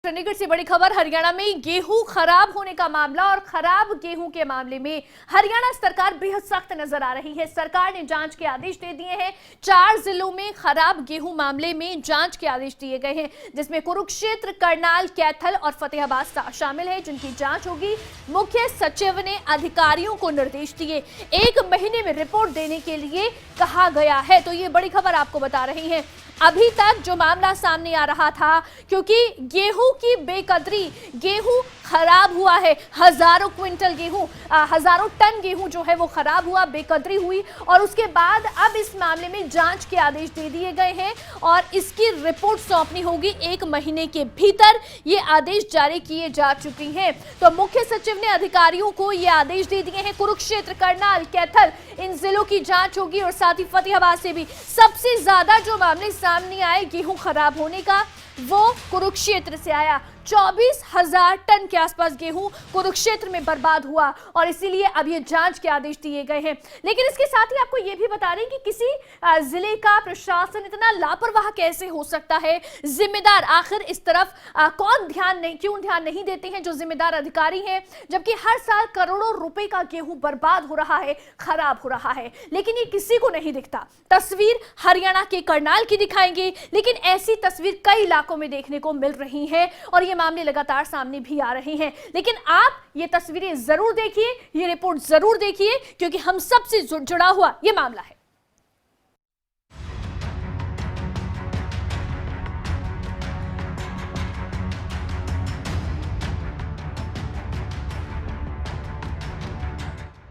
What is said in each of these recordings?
चंडीगढ़ से बड़ी खबर। हरियाणा में गेहूं खराब होने का मामला और खराब गेहूं के मामले में हरियाणा सरकार बेहद सख्त नजर आ रही है। सरकार ने जांच के आदेश दे दिए हैं। 4 जिलों में खराब गेहूं मामले में जांच के आदेश दिए गए हैं, जिसमें कुरुक्षेत्र, करनाल, कैथल और फतेहाबाद शामिल है, जिनकी जांच होगी। मुख्य सचिव ने अधिकारियों को निर्देश दिए, 1 महीने में रिपोर्ट देने के लिए कहा गया है। तो ये बड़ी खबर आपको बता रही है। अभी तक जो मामला सामने आ रहा था, क्योंकि गेहूं की बेकदरी, गेहूं खराब हुआ है, हजारों क्विंटल गेहूं, हजारों टन गेहूं जो है वो खराब हुआ, बेकदरी हुई और उसके बाद अब इस मामले में जांच के आदेश दे दिए गए हैं और इसकी रिपोर्ट सौंपनी होगी 1 महीने के भीतर। ये आदेश जारी किए जा चुके हैं। तो मुख्य सचिव ने अधिकारियों को ये आदेश दे दिए हैं। कुरुक्षेत्र, करनाल, कैथल इन जिलों की जांच होगी और साथ ही फतेहाबाद से भी। सबसे ज्यादा जो मामले सामने आए गेहूं खराब होने का, वो कुरुक्षेत्र से आया। 24,000 टन के आसपास गेहूं कुरुक्षेत्र में बर्बाद हुआ और इसीलिए अब ये जांच के आदेश दिए गए हैं। लेकिन इसके साथ ही आपको ये भी बता रहे हैं कि किसी जिले का प्रशासन इतना लापरवाह कैसे हो सकता है। जिम्मेदार आखिर इस तरफ क्यों ध्यान नहीं देते हैं जो जिम्मेदार अधिकारी हैं, जबकि हर साल करोड़ों रुपए का गेहूं बर्बाद हो रहा है, खराब हो रहा है, लेकिन ये किसी को नहीं दिखता। तस्वीर हरियाणा के करनाल की दिखाएंगे, लेकिन ऐसी तस्वीर कई इलाकों में देखने को मिल रही है और ये मामले लगातार सामने भी आ रहे हैं। लेकिन आप ये तस्वीरें जरूर देखिए, ये रिपोर्ट जरूर देखिए, क्योंकि हम सबसे जुड़ा हुआ ये मामला है।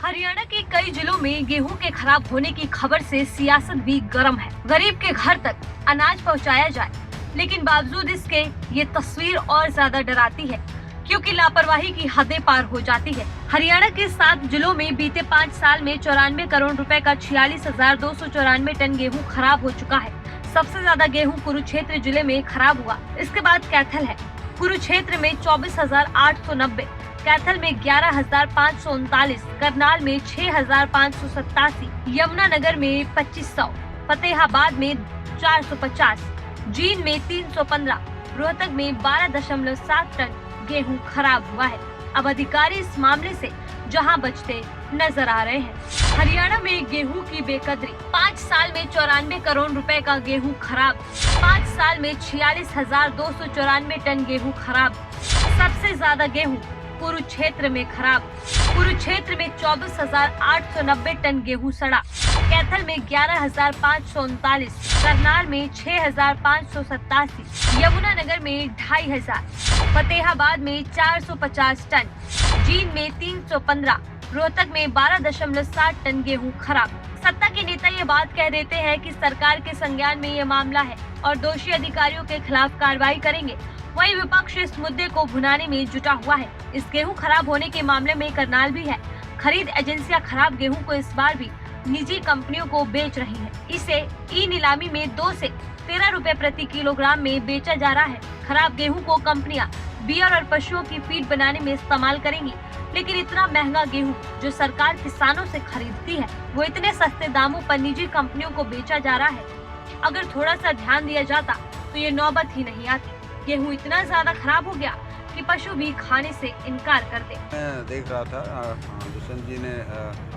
हरियाणा के कई जिलों में गेहूं के खराब होने की खबर से सियासत भी गर्म है। गरीब के घर तक अनाज पहुंचाया जाए, लेकिन बावजूद इसके ये तस्वीर और ज्यादा डराती है, क्योंकि लापरवाही की हदें पार हो जाती है। हरियाणा के 7 जिलों में बीते 5 साल में 94 करोड़ रुपए का 46,294 टन गेहूं खराब हो चुका है। सबसे ज्यादा गेहूं कुरुक्षेत्र जिले में खराब हुआ, इसके बाद कैथल है। कुरुक्षेत्र में 24,890, कैथल में 11,539, करनाल में 6,587, यमुनानगर में 2,500, फतेहाबाद में 450, जींद में 315, रोहतक में 12.7 टन गेहूं खराब हुआ है। अब अधिकारी इस मामले से जहां बचते नजर आ रहे हैं। हरियाणा में गेहूं की बेकदरी, 5 साल में 94 करोड़ रुपए का गेहूं खराब, 5 साल में 46,294 टन गेहूं खराब। सबसे ज्यादा गेहूं कुरुक्षेत्र में खराब। कुरुक्षेत्र में 24,890 टन गेहूं सड़ा, कैथल में 11,539, करनाल में 6,587, यमुनानगर में 2,500, फतेहाबाद में 450 टन, जींद में 315, रोहतक में 12.7 टन गेहूं खराब। सत्ता के नेता ये बात कह देते हैं कि सरकार के संज्ञान में ये मामला है और दोषी अधिकारियों के खिलाफ कार्रवाई करेंगे। वहीं विपक्ष इस मुद्दे को भुनाने में जुटा हुआ है। इस गेहूं खराब होने के मामले में करनाल भी है। खरीद एजेंसियां खराब गेहूं को इस बार भी निजी कंपनियों को बेच रही हैं। इसे ई नीलामी में 2 से 13 रुपए प्रति किलोग्राम में बेचा जा रहा है। खराब गेहूं को कंपनियां बियर और पशुओं की फीड बनाने में इस्तेमाल करेंगी, लेकिन इतना महंगा गेहूं जो सरकार किसानों से खरीदती है, वो इतने सस्ते दामों पर निजी कंपनियों को बेचा जा रहा है। अगर थोड़ा सा ध्यान दिया जाता तो ये नौबत ही नहीं आती। गेहूं इतना ज्यादा खराब हो गया कि पशु भी खाने से इनकार कर दे। मैं देख रहा था दुष्यंत जी ने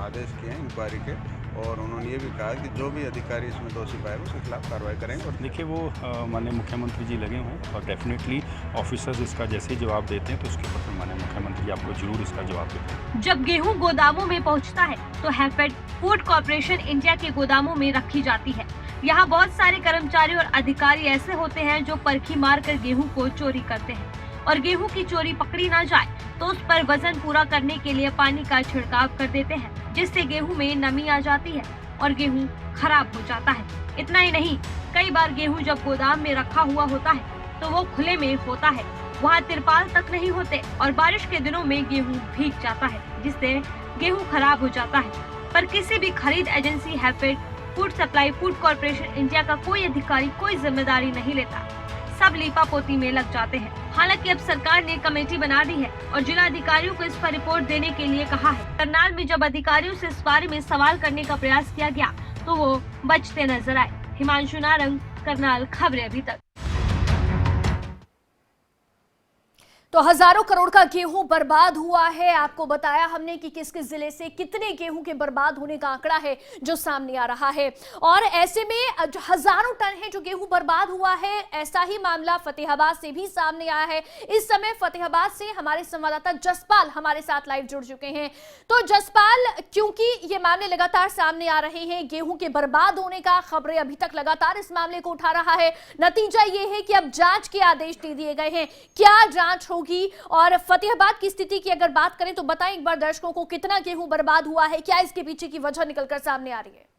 आदेश किए हैं इंक्वायरी के, और उन्होंने ये भी कहा कि जो भी अधिकारी इसमें दोषी पाए उसके खिलाफ कार्रवाई करेंगे। और देखिए, वो माननीय मुख्यमंत्री जी लगे हुए हैं और डेफिनेटली ऑफिसर्स इसका जैसे ही जवाब देते हैं तो उसके ऊपर माननीय मुख्यमंत्री आपको जरूर इसका जवाब देते हैं। जब गेहूं गोदामों में पहुंचता है तो हैफेड फूड कॉर्पोरेशन इंडिया के गोदामों में रखी जाती है। यहाँ बहुत सारे कर्मचारी और अधिकारी ऐसे होते हैं जो परखी मारकर गेहूं को चोरी करते हैं, और गेहूं की चोरी पकड़ी ना जाए तो उस पर वजन पूरा करने के लिए पानी का छिड़काव कर देते हैं, जिससे गेहूं में नमी आ जाती है और गेहूं खराब हो जाता है। इतना ही नहीं, कई बार गेहूं जब गोदाम में रखा हुआ होता है तो वो खुले में होता है, वहाँ तिरपाल तक नहीं होते और बारिश के दिनों में गेहूं भीग जाता है, जिससे गेहूं खराब हो जाता है। पर किसी भी खरीद agency, HAFED, food supply, food corporation India का कोई अधिकारी कोई जिम्मेदारी नहीं लेता। सब लीपापोती में लग जाते हैं। हालांकि अब सरकार ने कमेटी बना दी है और जिला अधिकारियों को इस पर रिपोर्ट देने के लिए कहा है। करनाल में जब अधिकारियों से इस बारे में सवाल करने का प्रयास किया गया तो वो बचते नजर आए। हिमांशु नारंग, करनाल, खबरें अभी तक। तो हजारों करोड़ का गेहूं बर्बाद हुआ है। आपको बताया हमने कि किस किस जिले से कितने गेहूं के बर्बाद होने का आंकड़ा है जो सामने आ रहा है, और ऐसे में हजारों टन है जो गेहूं बर्बाद हुआ है। ऐसा ही मामला फतेहाबाद से भी सामने आया है। इस समय फतेहाबाद से हमारे संवाददाता जसपाल हमारे साथ लाइव जुड़ चुके हैं। तो जसपाल, क्योंकि ये मामले लगातार सामने आ रहे हैं, गेहूं के बर्बाद होने का खबरें अभी तक लगातार इस मामले को उठा रहा है, नतीजा ये है कि अब जांच के आदेश दे दिए गए हैं। क्या जांच होगी? और फतेहाबाद की स्थिति की अगर बात करें तो बताएं एक बार दर्शकों को, कितना गेहूं बर्बाद हुआ है, क्या इसके पीछे की वजह निकलकर सामने आ रही है?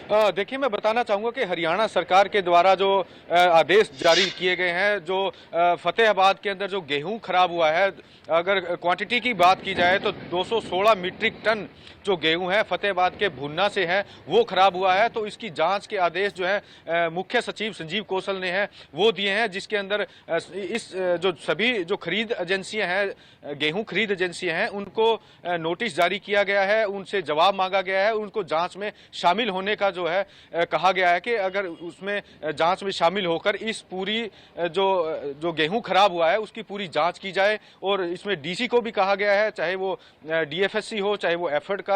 देखिए, मैं बताना चाहूँगा कि हरियाणा सरकार के द्वारा जो आदेश जारी किए गए हैं, जो फतेहाबाद के अंदर जो गेहूं खराब हुआ है, अगर क्वांटिटी की बात की जाए तो 216 मीट्रिक टन जो गेहूं है फतेहाबाद के भुन्ना से है वो खराब हुआ है। तो इसकी जांच के आदेश जो है मुख्य सचिव संजीव कौशल ने है वो दिए हैं, जिसके अंदर इस जो सभी जो खरीद एजेंसियां हैं, गेहूं खरीद एजेंसियां हैं, उनको नोटिस जारी किया गया है, उनसे जवाब मांगा गया है, उनको जांच में शामिल होने का जो है कहा गया है कि अगर उसमें जांच में शामिल होकर इस पूरी जो गेहूं खराब हुआ है उसकी पूरी जांच की जाए। और इसमें डीसी को भी कहा गया है, चाहे वो डीएफएससी हो, चाहे वो एफएड का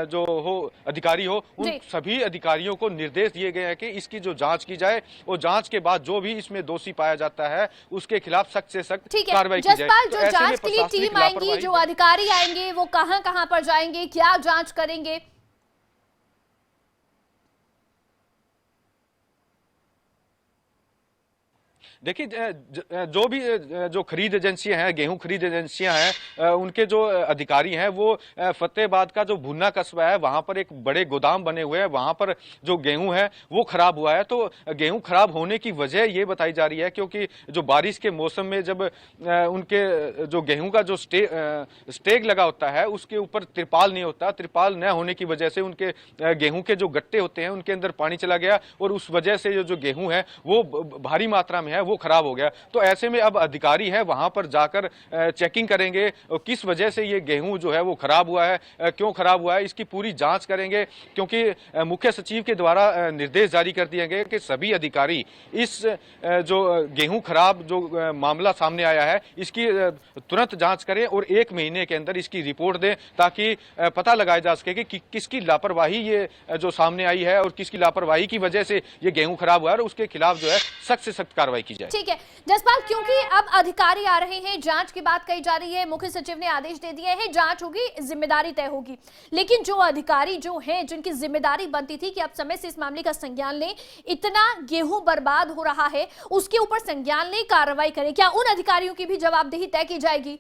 जो हो अधिकारी हो, उन सभी अधिकारियों को निर्देश दिए गए हैं कि इसकी जो जांच की जाए और जांच के बाद जो भी इसमें दोषी पाया जाता है उसके खिलाफ सख्त से सख्त कार्रवाई की जाए। जसपाल, जो जांच के लिए टीम आएंगी, जो अधिकारी आएंगे, वो कहां पर जाएंगे, क्या जांच करेंगे? देखिए, जो भी जो खरीद एजेंसियां हैं, गेहूं खरीद एजेंसियां हैं, उनके जो अधिकारी हैं वो फतेहाबाद का जो भुन्ना कस्बा है वहां पर एक बड़े गोदाम बने हुए हैं, वहां पर जो गेहूं है वो खराब हुआ है। तो गेहूं खराब होने की वजह ये बताई जा रही है क्योंकि जो बारिश के मौसम में जब उनके जो गेहूं का जो स्टेग लगा होता है उसके ऊपर तिरपाल नहीं होता, तिरपाल न होने की वजह से उनके गेहूं के जो गट्टे होते हैं उनके अंदर पानी चला गया और उस वजह से जो गेहूं है वो भारी मात्रा में है वो खराब हो गया। तो ऐसे में अब अधिकारी है वहां पर जाकर चेकिंग करेंगे और किस वजह से ये गेहूं जो है वो खराब हुआ है, क्यों खराब हुआ है, इसकी पूरी जांच करेंगे। क्योंकि मुख्य सचिव के द्वारा निर्देश जारी कर दिए गए कि सभी अधिकारी इस जो गेहूं खराब जो मामला सामने आया है इसकी तुरंत जांच करें और 1 महीने के अंदर इसकी रिपोर्ट दें, ताकि पता लगाया जा सके कि किसकी लापरवाही ये जो सामने आई है और किसकी लापरवाही की वजह से ये गेहूं खराब हुआ है और उसके खिलाफ जो है सख्त से सख्त कार्रवाई की जाए। ठीक है जसपाल, क्योंकि अब अधिकारी आ रहे हैं, जांच की बात कही जा रही है, मुख्य सचिव ने आदेश दे दिए हैं, जांच होगी, जिम्मेदारी तय होगी, लेकिन जो अधिकारी जो हैं जिनकी जिम्मेदारी बनती थी कि अब समय से इस मामले का संज्ञान लें, इतना गेहूं बर्बाद हो रहा है उसके ऊपर संज्ञान लें, कार्रवाई करें, क्या उन अधिकारियों की भी जवाबदेही तय की जाएगी?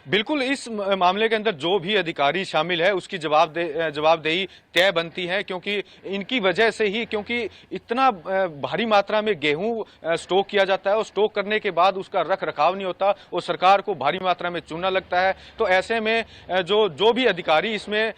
बिल्कुल, इस मामले के अंदर जो भी अधिकारी शामिल है उसकी जवाबदेही तय बनती है, क्योंकि इनकी वजह से ही, क्योंकि इतना भारी मात्रा में गेहूं स्टॉक किया जाता है और स्टॉक करने के बाद उसका रख रखाव नहीं होता और सरकार को भारी मात्रा में चूना लगता है। तो ऐसे में जो भी अधिकारी इसमें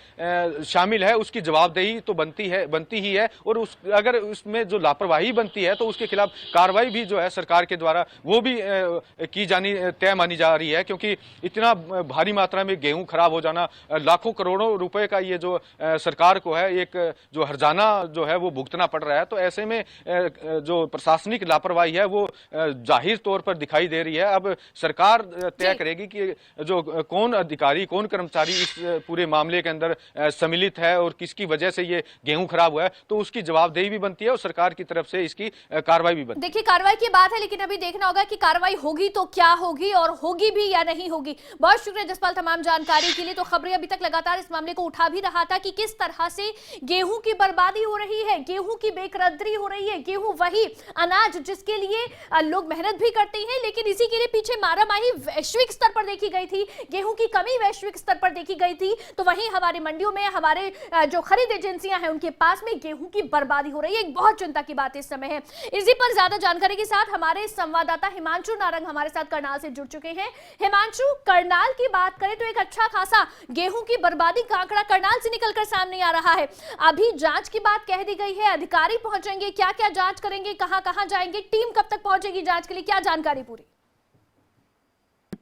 शामिल है उसकी जवाबदेही तो बनती ही है और अगर उसमें जो लापरवाही बनती है तो उसके खिलाफ कार्रवाई भी जो है सरकार के द्वारा वो भी की जानी तय मानी जा रही है। क्योंकि इतना भारी मात्रा में गेहूं खराब हो जाना, लाखों करोड़ों रुपए का ये जो सरकार को है एक जो हर्जाना जो है वो भुगतना पड़ रहा है। तो ऐसे में जो प्रशासनिक लापरवाही है वो जाहिर तौर पर दिखाई दे रही है। अब सरकार तय करेगी कि जो कौन अधिकारी, कौन कर्मचारी इस पूरे मामले के अंदर सम्मिलित है और किसकी वजह से ये गेहूं खराब हुआ है, तो उसकी जवाबदेही भी बनती है और सरकार की तरफ से इसकी कार्रवाई भी बनती है। देखिए, कार्रवाई की बात है, लेकिन अभी देखना होगा कि कार्रवाई होगी तो क्या होगी और होगी भी या नहीं होगी। बहुत शुक्रिया जसपाल तमाम जानकारी के लिए। तो खबरें अभी तक लगातार इस मामले को उठा भी रहा था कि किस तरह से गेहूं की बर्बादी हो रही है, गेहूं की बेकदरी हो रही है, गेहूं वही अनाज जिसके लिए लोग मेहनत भी करते हैं, लेकिन इसी के लिए पीछे मारामारी वैश्विक स्तर पर देखी गई थी, गेहूं की कमी वैश्विक स्तर पर देखी गई थी। तो वहीं हमारी मंडियों में हमारे जो खरीद एजेंसियां हैं उनके पास में गेहूं की बर्बादी हो रही है, एक बहुत चिंता की बात इस समय है। इसी पर ज्यादा जानकारी के साथ हमारे संवाददाता हिमांशु नारंग हमारे साथ करनाल से जुड़ चुके हैं। हिमांशु, करनाल की बात करें तो एक अच्छा खासा गेहूं की बर्बादी का आंकड़ा करनाल से निकलकर सामने आ रहा है। अभी जांच की बात कह दी गई है, अधिकारी पहुंचेंगे, क्या क्या जांच करेंगे, कहां कहां जाएंगे, टीम कब तक पहुंचेगी जांच के लिए, क्या जानकारी पूरी?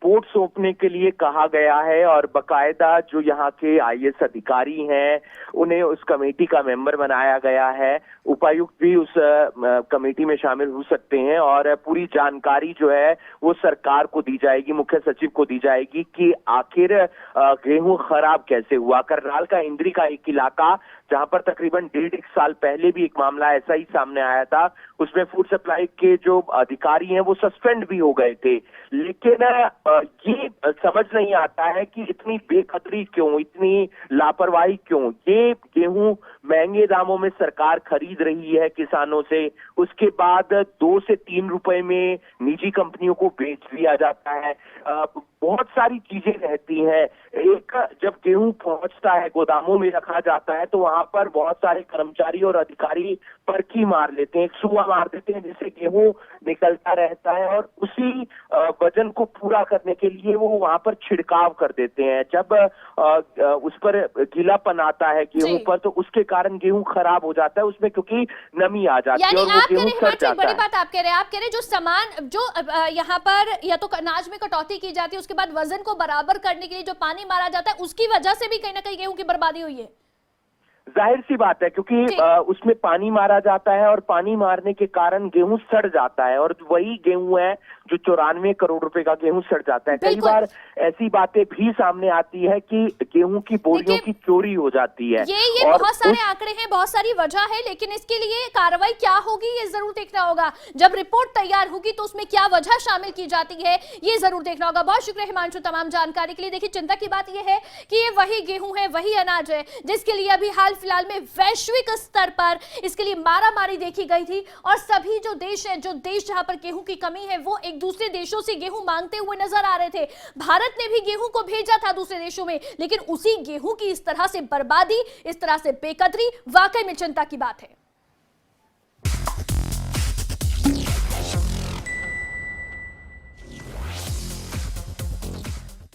रिपोर्ट सौंपने के लिए कहा गया है और बकायदा जो यहाँ के आईएएस अधिकारी हैं उन्हें उस कमेटी का मेंबर बनाया गया है। उपायुक्त भी उस कमेटी में शामिल हो सकते हैं और पूरी जानकारी जो है वो सरकार को दी जाएगी, मुख्य सचिव को दी जाएगी कि आखिर गेहूं खराब कैसे हुआ। करनाल का इंद्री का एक इलाका जहां पर तकरीबन 1.5 साल पहले भी एक मामला ऐसा ही सामने आया था, उसमें फूड सप्लाई के जो अधिकारी हैं वो सस्पेंड भी हो गए थे। लेकिन ये समझ नहीं आता है कि इतनी बेकदरी क्यों, इतनी लापरवाही क्यों। ये गेहूं महंगे दामों में सरकार खरीद रही है किसानों से, उसके बाद 2 से 3 रुपए में निजी कंपनियों को बेच दिया जाता है। बहुत सारी चीजें रहती हैं। एक, जब गेहूं पहुंचता है, गोदामों में रखा जाता है, तो वहां पर बहुत सारे कर्मचारी और अधिकारी पर्ची मार लेते हैं, एक सुआ मार देते हैं जिससे गेहूं निकलता रहता है और उसी वजन को पूरा करने के लिए वो वहां पर छिड़काव कर देते हैं। जब उस पर गीलापन आता है गेहूं पर, तो उसके कारण गेहूं खराब हो जाता है उसमें, क्योंकि नमी आ जाती है और वो गेहूं सड़ जाता है। बड़ी बात आप कह रहे हैं जो सामान जो यहाँ पर या तो अनाज में कटौती की जाती है, उसके बाद वजन को बराबर करने के लिए जो पानी मारा जाता है, उसकी वजह से भी कहीं ना कहीं गेहूं की बर्बादी हुई है। जाहिर सी बात है, क्योंकि उसमें पानी मारा जाता है और पानी मारने के कारण गेहूं सड़ जाता है और वही गेहूं है जो 94 करोड़ रुपए का गेहूं सड़ जाता है। कई बार ऐसी बातें भी सामने आती है कि गेहूं की बोरियों की चोरी हो जाती है। ये बहुत सारे आंकड़े हैं, बहुत सारी वजह है, लेकिन इसके लिए कार्रवाई क्या होगी ये जरूर देखना होगा। जब रिपोर्ट तैयार होगी तो उसमें क्या वजह शामिल की जाती है ये जरूर देखना होगा। बहुत शुक्रिया हिमांशु तमाम जानकारी के लिए। देखिए, चिंता की बात यह है कि ये वही गेहूं है, वही अनाज है जिसके लिए अभी हाल फिलहाल में वैश्विक स्तर पर इसके लिए मारामारी देखी गई थी और सभी जो देश है, जो देश जहां पर गेहूं की कमी है, वो एक दूसरे देशों से गेहूं मांगते हुए नजर आ रहे थे। भारत ने भी गेहूं को भेजा था दूसरे देशों में, लेकिन उसी गेहूं की इस तरह से बर्बादी, इस तरह से बेकदरी वाकई में चिंता की बात है।